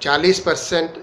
40%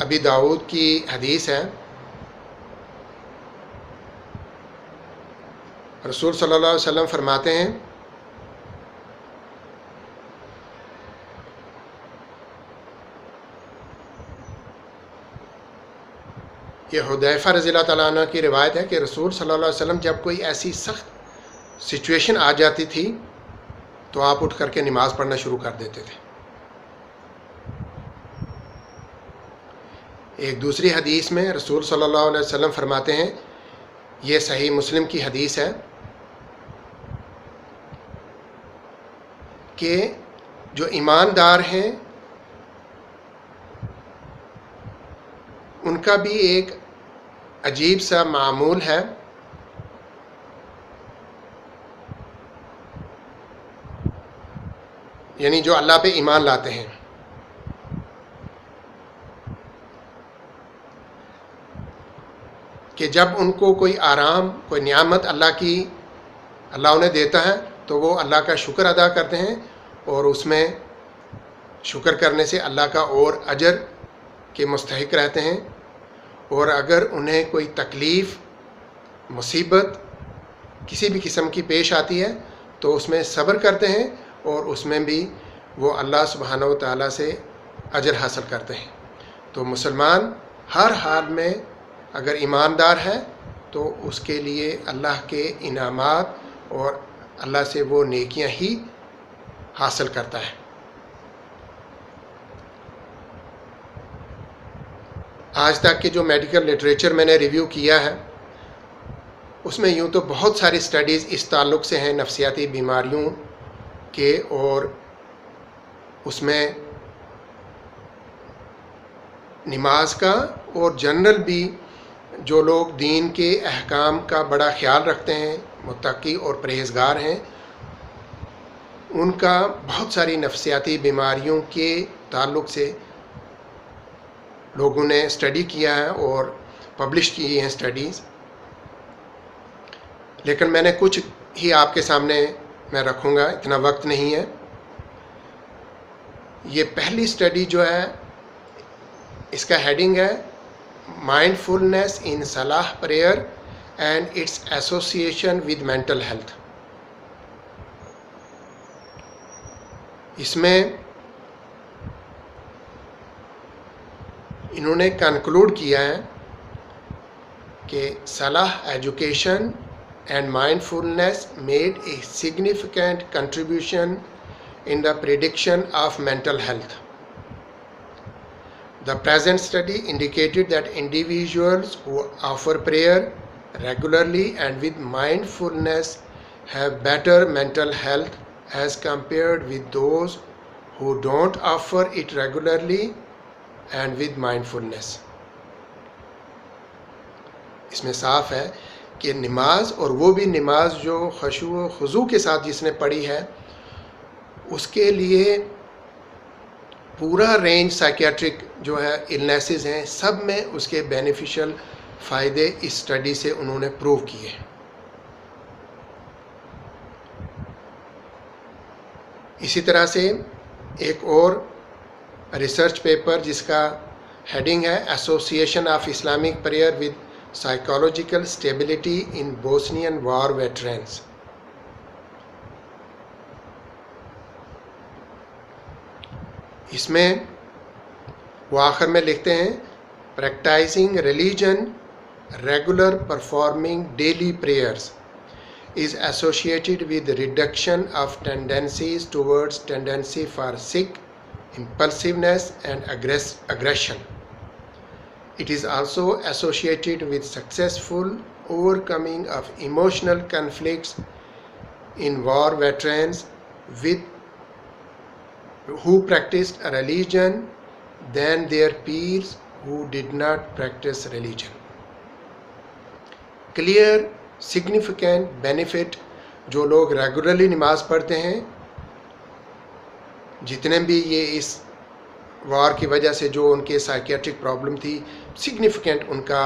ابی داؤد کی حدیث ہے، رسول صلی اللہ علیہ وسلم فرماتے ہیں یہ حذیفہ رضی اللہ تعالیٰ عنہ کی روایت ہے کہ رسول صلی اللہ علیہ وسلم جب کوئی ایسی سخت سچویشن آ جاتی تھی تو آپ اٹھ کر کے نماز پڑھنا شروع کر دیتے تھے۔ ایک دوسری حدیث میں رسول صلی اللہ علیہ وسلم فرماتے ہیں، یہ صحیح مسلم کی حدیث ہے، کہ جو ایماندار ہیں ان کا بھی ایک عجیب سا معمول ہے، یعنی جو اللہ پہ ایمان لاتے ہیں، کہ جب ان کو کوئی آرام، کوئی نعمت اللہ انہیں دیتا ہے تو وہ اللہ کا شکر ادا کرتے ہیں، اور اس میں شکر کرنے سے اللہ کا اور اجر کے مستحق رہتے ہیں۔ اور اگر انہیں کوئی تکلیف، مصیبت کسی بھی قسم کی پیش آتی ہے تو اس میں صبر کرتے ہیں، اور اس میں بھی وہ اللہ سبحانہ و تعالیٰ سے اجر حاصل کرتے ہیں۔ تو مسلمان ہر حال میں اگر ایماندار ہے تو اس کے لیے اللہ کے انعامات اور اللہ سے وہ نیکیاں ہی حاصل کرتا ہے۔ آج تک کے جو میڈیکل لٹریچر میں نے ریویو کیا ہے اس میں یوں تو بہت ساری سٹڈیز اس تعلق سے ہیں نفسیاتی بیماریوں کے، اور اس میں نماز کا اور جنرل بھی جو لوگ دین کے احکام کا بڑا خیال رکھتے ہیں، متقی اور پرہیزگار ہیں، ان کا بہت ساری نفسیاتی بیماریوں کے تعلق سے لوگوں نے اسٹڈی کیا ہے اور پبلش کی ہیں سٹڈیز، لیکن میں نے کچھ ہی آپ کے سامنے میں رکھوں گا، اتنا وقت نہیں ہے۔ یہ پہلی سٹڈی جو ہے اس کا ہیڈنگ ہے مائنڈ فلنس ان صلاح prayer and its association with mental health. اس میں انہوں نے کنکلوڈ کیا ہے کہ صلاح education and mindfulness made a significant contribution in the prediction of mental health. The present study indicated that individuals who offer prayer regularly and with mindfulness have better mental health as compared with those who don't offer it regularly and with mindfulness. اس میں صاف ہے کہ نماز، اور وہ بھی نماز جو خشوع و خضوع کے ساتھ جس نے پڑھی ہے، اس کے لیے پورا رینج سائکیاٹرک جو ہے النیسز ہیں، سب میں اس کے بینیفیشل فائدے اس سٹڈی سے انہوں نے پروو کیے۔ اسی طرح سے ایک اور ریسرچ پیپر جس کا ہیڈنگ ہے association of Islamic prayer with psychological stability in Bosnian war veterans. اس میں وہ آخر میں لکھتے ہیں practising religion regular performing daily prayers is associated with reduction of tendencies towards tendency for sick, impulsiveness and aggression. It is also associated with successful overcoming of emotional conflicts in war veterans with who practiced a religion than their peers who did not practice religion. Clear significant benefit جو لوگ regularly نماز پڑھتے ہیں، جتنے بھی یہ اس وار کی وجہ سے جو ان کے سائیکیاٹرک پرابلم تھی، سگنیفیکنٹ ان کا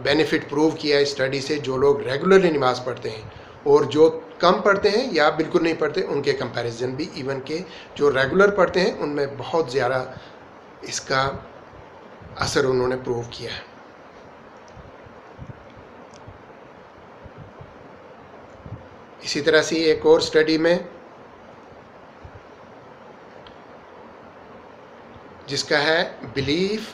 بینیفٹ پروو کیا اس اسٹڈی سے، جو لوگ ریگولرلی نماز پڑھتے ہیں، اور جو کم پڑھتے ہیں یا بالکل نہیں پڑھتے ان کے کمپیریزن بھی، ایون کہ جو ریگولر پڑھتے ہیں ان میں بہت زیادہ اس کا اثر انہوں نے پروو کیا ہے. اسی طرح سے ایک اور اسٹڈی میں جس کا ہے belief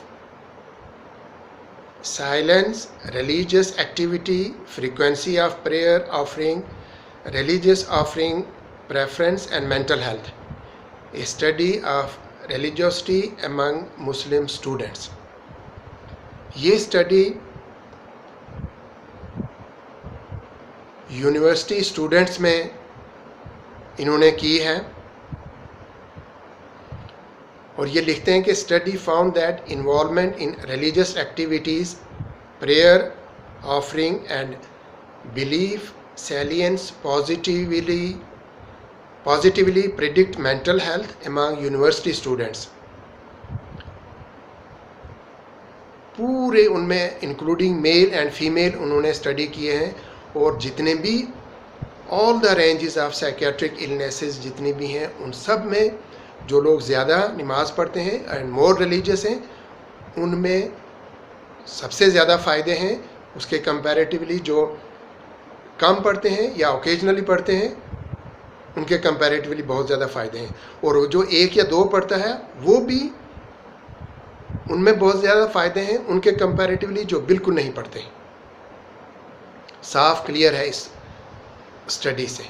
silence religious activity frequency of prayer offering religious offering preference and mental health a study of religiosity Umang Muslim students. یہ اسٹڈی یونیورسٹی اسٹوڈنٹس میں انہوں نے کی ہے اور یہ لکھتے ہیں کہ study found that involvement in religious activities prayer offering and belief salience positively predict mental health among university students. پورے ان میں انکلوڈنگ میل اینڈ فیمیل انہوں نے اسٹڈی کیے ہیں اور جتنے بھی آل دا رینجز آف سائکیٹرک النیسز جتنی بھی ہیں ان سب میں جو لوگ زیادہ نماز پڑھتے ہیں اینڈ مور ریلیجیس ہیں ان میں سب سے زیادہ فائدے ہیں. اس کے کمپیریٹیولی جو کم پڑھتے ہیں یا اوکیجنلی پڑھتے ہیں ان کے کمپیریٹیولی بہت زیادہ فائدے ہیں. اور جو ایک یا دو پڑھتا ہے وہ بھی ان میں بہت زیادہ فائدے ہیں ان کے کمپیریٹیولی جو بالکل نہیں پڑھتے. صاف کلیئر ہے اس اسٹڈی سے.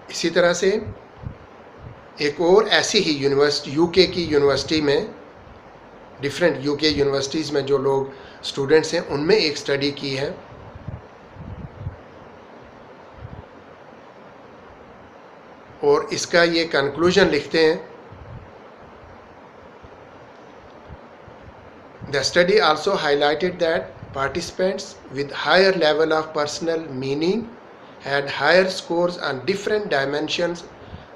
اسی طرح سے ایک اور ایسی ہی یونیورسٹی یو کے کی یونیورسٹی میں ڈفرینٹ یو کے یونیورسٹیز میں جو لوگ اسٹوڈنٹس ہیں ان میں ایک اسٹڈی کی ہے اور اس کا یہ کنکلوژن لکھتے ہیں. The study also highlighted that participants with higher level of personal meaning had higher scores on different dimensions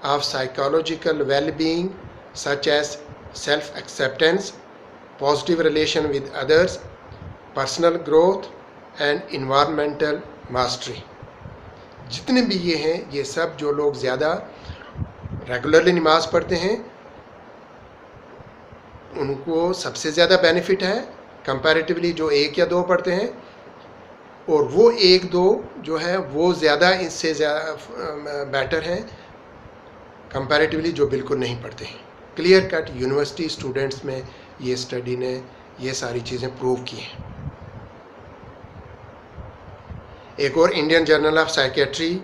of psychological well-being such as self-acceptance, positive relation with others, personal growth and environmental mastery. جتنے بھی یہ ہیں یہ سب جو لوگ زیادہ regularly نماز پڑھتے ہیں ان کو سب سے زیادہ بینیفٹ ہے کمپیریٹیولی جو ایک یا دو پڑھتے ہیں اور وہ ایک دو جو ہے وہ زیادہ اس سے زیادہ بیٹر ہیں کمپیریٹیولی جو بالکل نہیں پڑھتے ہیں. کلیئر کٹ یونیورسٹی اسٹوڈنٹس میں یہ اسٹڈی نے یہ ساری چیزیں پروو کی ہیں. ایک اور انڈین جرنل آف سائکیٹری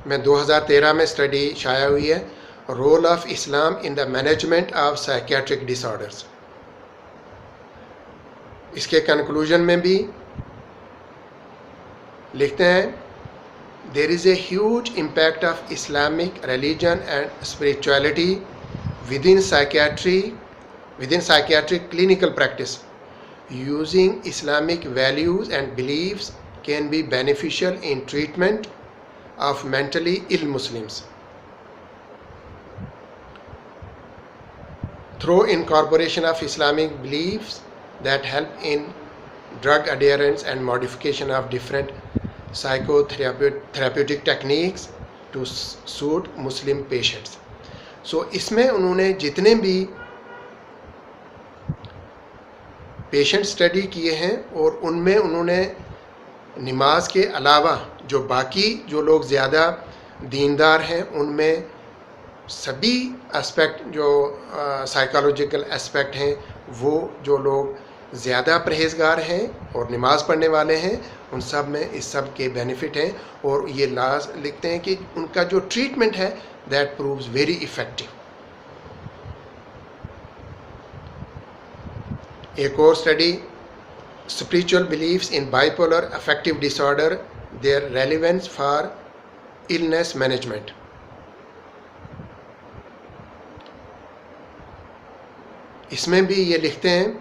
میں 2013 میں اسٹڈی شائع ہوئی ہے role of Islam in the management of psychiatric disorders. اس کے کنکلوژن میں بھی لکھتے ہیں there is a huge impact of Islamic religion and spirituality with in psychiatric clinical practice. Using Islamic values and beliefs can be beneficial in treatment of mentally ill Muslims. Through incorporation of Islamic beliefs that help in drug adherence and modification of different psychotherapeutic techniques to suit Muslim patients. So اس میں انہوں نے جتنے بھی patient study کیے ہیں اور ان میں انہوں نے نماز کے علاوہ جو باقی جو لوگ زیادہ دیندار ہیں ان میں سبھی اسپیکٹ جو سائیکالوجیکل اسپیکٹ ہیں وہ جو لوگ زیادہ پرہیزگار ہیں اور نماز پڑھنے والے ہیں ان سب میں اس سب کے بینیفٹ ہیں اور یہ لکھتے ہیں کہ ان کا جو ٹریٹمنٹ ہے دیٹ پرووز ویری افیکٹو. ایک اور study spiritual beliefs in bipolar affective disorder, their relevance for illness management. اس میں بھی یہ لکھتے ہیں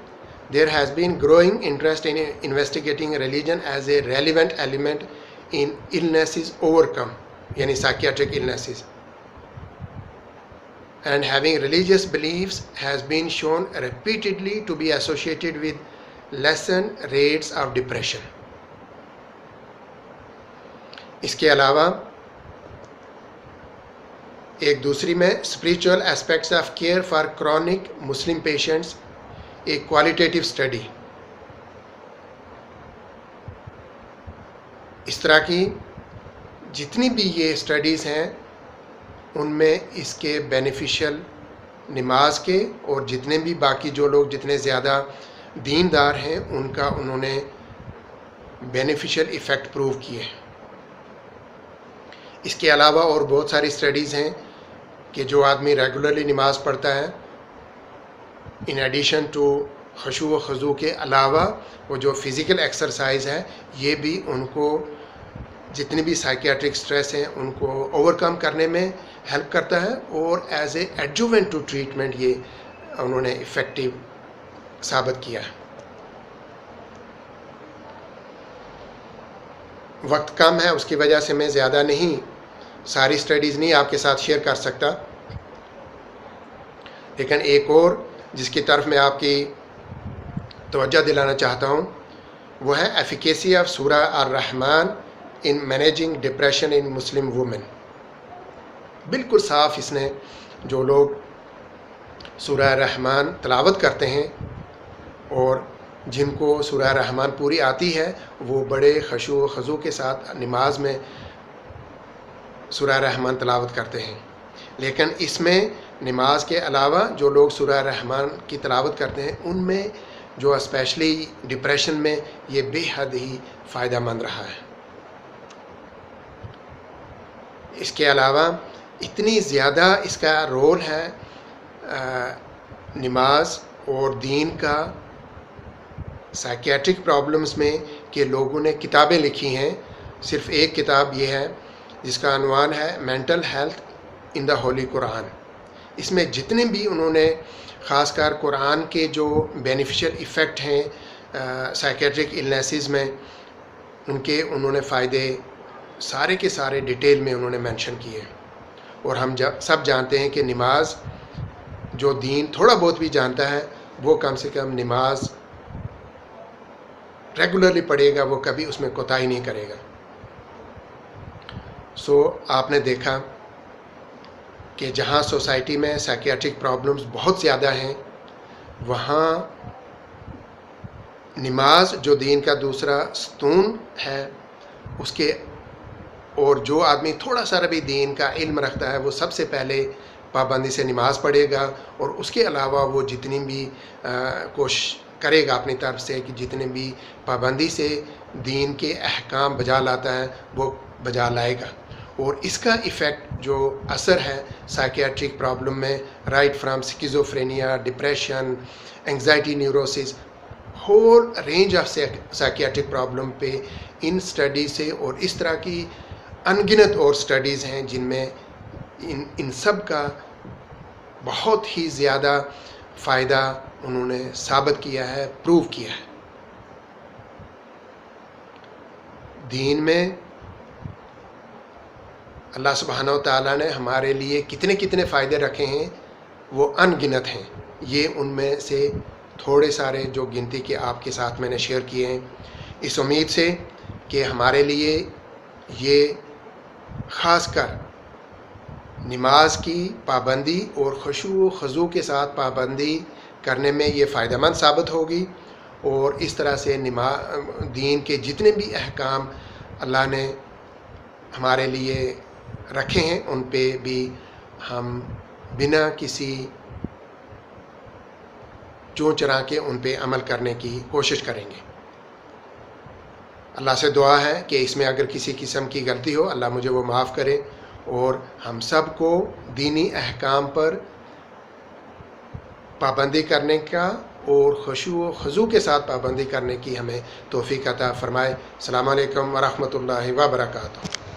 there has been growing interest in investigating religion as a relevant element in illnesses overcome یعنی psychiatric illnesses, and having religious beliefs has been shown repeatedly to be associated with lesson rates of depression. اس کے علاوہ ایک دوسری میں spiritual aspects of care for chronic Muslim patients, ایک qualitative study. اس طرح کی جتنی بھی یہ اسٹڈیز ہیں ان میں اس کے بینیفیشل نماز کے اور جتنے بھی باقی جو لوگ جتنے زیادہ دیندار ہیں ان کا انہوں نے بینیفیشل ایفیکٹ پروو کیے. اس کے علاوہ اور بہت ساری اسٹڈیز ہیں کہ جو آدمی ریگولرلی نماز پڑھتا ہے، ان ایڈیشن ٹو خشوع و خضوع کے علاوہ وہ جو فزیکل ایکسرسائز ہے یہ بھی ان کو جتنی بھی سائیکیاٹرک سٹریس ہیں ان کو اوور کم کرنے میں ہیلپ کرتا ہے، اور ایز اے ایڈجوونٹ ٹو ٹریٹمنٹ یہ انہوں نے افیکٹو ثابت کیا ہے. وقت کم ہے، اس کی وجہ سے میں زیادہ نہیں ساری اسٹڈیز نہیں آپ کے ساتھ شیئر کر سکتا، لیکن ایک اور جس کی طرف میں آپ کی توجہ دلانا چاہتا ہوں وہ ہے ایفیکیسی آف سورہ الرحمن in managing depression in Muslim women. بالکل صاف اس نے جو لوگ سورہ الرحمن تلاوت کرتے ہیں اور جن کو سورہ الرحمن پوری آتی ہے وہ بڑے خشوع و خضوع کے ساتھ نماز میں سورہ الرحمن تلاوت کرتے ہیں. لیکن اس میں نماز کے علاوہ جو لوگ سورہ الرحمن کی تلاوت کرتے ہیں ان میں جو اسپیشلی ڈپریشن میں یہ بے حد ہی فائدہ مند رہا ہے. اس کے علاوہ اتنی زیادہ اس کا رول ہے نماز اور دین کا سائیکیاٹرک پرابلمز میں کہ لوگوں نے کتابیں لکھی ہیں. صرف ایک کتاب یہ ہے جس کا عنوان ہے مینٹل ہیلتھ ان دا ہولی قرآن. اس میں جتنے بھی انہوں نے خاص کر قرآن کے جو بینیفیشل ایفیکٹ ہیں سائیکیاٹرک النیسز میں ان کے انہوں نے فائدے سارے کے سارے ڈیٹیل میں انہوں نے مینشن کیے. اور ہم سب جانتے ہیں کہ نماز جو دین تھوڑا بہت بھی جانتا ہے وہ کم سے کم نماز ریگولرلی پڑھے گا، وہ کبھی اس میں کوتاہی نہیں کرے گا. آپ نے دیکھا کہ جہاں سوسائٹی میں سائیکیاٹرک پرابلمز بہت زیادہ ہیں وہاں نماز جو دین کا دوسرا ستون ہے اس کے، اور جو آدمی تھوڑا سا بھی دین کا علم رکھتا ہے وہ سب سے پہلے پابندی سے نماز پڑھے گا، اور اس کے علاوہ وہ جتنی بھی کوشش کرے گا اپنی طرف سے کہ جتنے بھی پابندی سے دین کے احکام بجا لاتا ہے وہ بجا لائے گا. اور اس کا ایفیکٹ جو اثر ہے سائیکیاٹرک پرابلم میں right from schizophrenia, depression, anxiety, neurosis, whole range of psychiatric problem پہ ان اسٹڈی سے، اور اس طرح کی انگنت اور اسٹڈیز ہیں جن میں ان سب کا بہت ہی زیادہ فائدہ انہوں نے ثابت کیا ہے، پروو کیا ہے. دین میں اللہ سبحانہ و تعالیٰ نے ہمارے لیے کتنے کتنے فائدے رکھے ہیں وہ ان گنت ہیں. یہ ان میں سے تھوڑے سارے جو گنتی کے آپ کے ساتھ میں نے شیئر کیے ہیں، اس امید سے کہ ہمارے لیے یہ خاص کر نماز کی پابندی اور خشوع و خضوع کے ساتھ پابندی کرنے میں یہ فائدہ مند ثابت ہوگی، اور اس طرح سے دین کے جتنے بھی احکام اللہ نے ہمارے لیے رکھے ہیں ان پہ بھی ہم بنا کسی چون چرا کے ان پہ عمل کرنے کی کوشش کریں گے. اللہ سے دعا ہے کہ اس میں اگر کسی قسم کی غلطی ہو اللہ مجھے وہ معاف کرے، اور ہم سب کو دینی احکام پر پابندی کرنے کا اور خشوع و خضوع کے ساتھ پابندی کرنے کی ہمیں توفیق عطا فرمائے. السلام علیکم ورحمۃ اللہ وبرکاتہ.